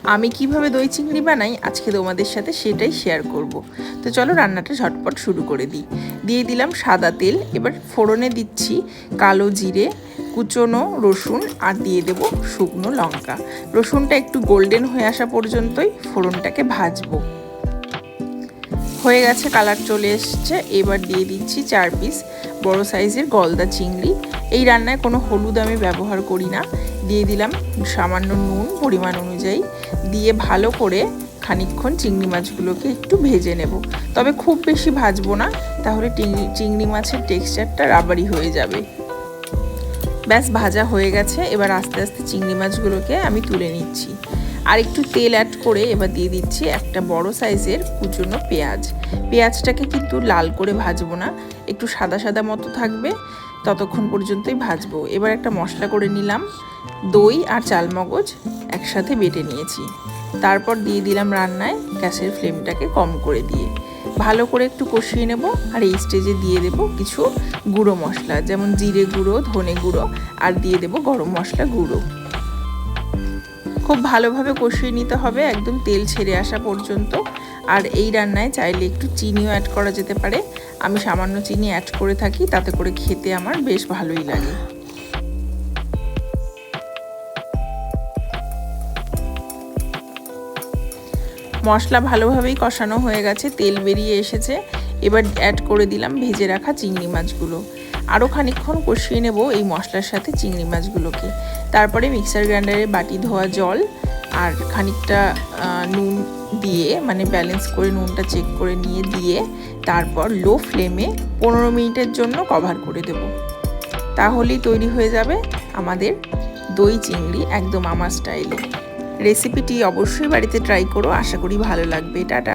আমি কিভাবে দই চিংড়ি বানাই আজকে তোমাদের সাথে সেটাই শেয়ার করব। তো চলো রান্নাটা ঝটপট শুরু করে দিই। দিয়ে দিলাম সাদা তেল। এবার ফোড়নে দিচ্ছি কালো জিরে, কুচনো রসুন আর দিয়ে দেব শুকনো লঙ্কা। রসুনটা একটু গোল্ডেন হয়ে আসা পর্যন্তই ফোড়নটাকে ভাজবো। হয়ে গেছে, কালার চলে এসছে। এবার দিয়ে দিচ্ছি 4 পিস বড় সাইজের গলদা চিংড়ি। এই রান্নায় কোনো হলুদ আমি ব্যবহার করি না। দিয়ে দিলাম সামান্য নুন পরিমাণ অনুযায়ী, দিয়ে ভালো করে খানিকক্ষণ চিংড়ি মাছগুলোকে একটু ভেজে নেব। তবে খুব বেশি ভাজবো না, তাহলে চিংড়ি মাছের টেক্সচারটা রাবারি হয়ে যাবে। ব্যাস ভাজা হয়ে গেছে। এবার আস্তে আস্তে চিংড়ি মাছগুলোকে আমি তুলে নিচ্ছি। আর একটু তেল অ্যাড করে এবার দিয়ে দিচ্ছি একটা বড় সাইজের কুচনো পেঁয়াজ। পেঁয়াজটাকে কিন্তু লাল করে ভাজবো না, একটু সাদা সাদা মতো থাকবে, ততক্ষণ পর্যন্তই ভাজবো। এবার একটা মশলা করে নিলাম। দই আর চালমগজ একসাথে বেটে নিয়েছি। তারপর দিয়ে দিলাম রান্নায় গ্যাসের ফ্লেমটাকে কম করে দিয়ে ভালো করে একটু কষিয়ে নেব। আর এই স্টেজে দিয়ে দেব কিছু গুঁড়ো মশলা, যেমন জিরে গুঁড়ো, ধনে গুঁড়ো, আর দিয়ে দেব গরম মশলা গুঁড়ো। খুব ভালোভাবে কষিয়ে নিতে হবে একদম তেল ছেড়ে আসা পর্যন্ত। আর এই রান্নায় চাইলে একটু চিনিও অ্যাড করা যেতে পারে। আমি সামান্য চিনি অ্যাড করে থাকি, তাতে করে খেতে আমার বেশ ভালোই লাগে। মশলা ভালোভাবেই কষানো হয়ে গেছে, তেল বেরিয়ে এসেছে। এবার অ্যাড করে দিলাম ভেজে রাখা চিংড়ি মাছগুলো। আরও খানিকক্ষণ কষিয়ে নেব এই মশলার সাথে চিংড়ি মাছগুলোকে। তারপরে মিক্সার গ্রাইন্ডারে বাটি ধোয়া জল আর খানিকটা নুন দিয়ে, মানে ব্যালেন্স করে নুনটা চেক করে নিয়ে দিয়ে, তারপর লো ফ্লেমে 15 মিনিটের জন্য কভার করে দেব। তাহলেই তৈরি হয়ে যাবে আমাদের দই চিংড়ি, একদম আমার স্টাইলে। রেসিপিটি অবশ্যই বাড়িতে ট্রাই করো, আশা করি ভালো লাগবে। টাটা।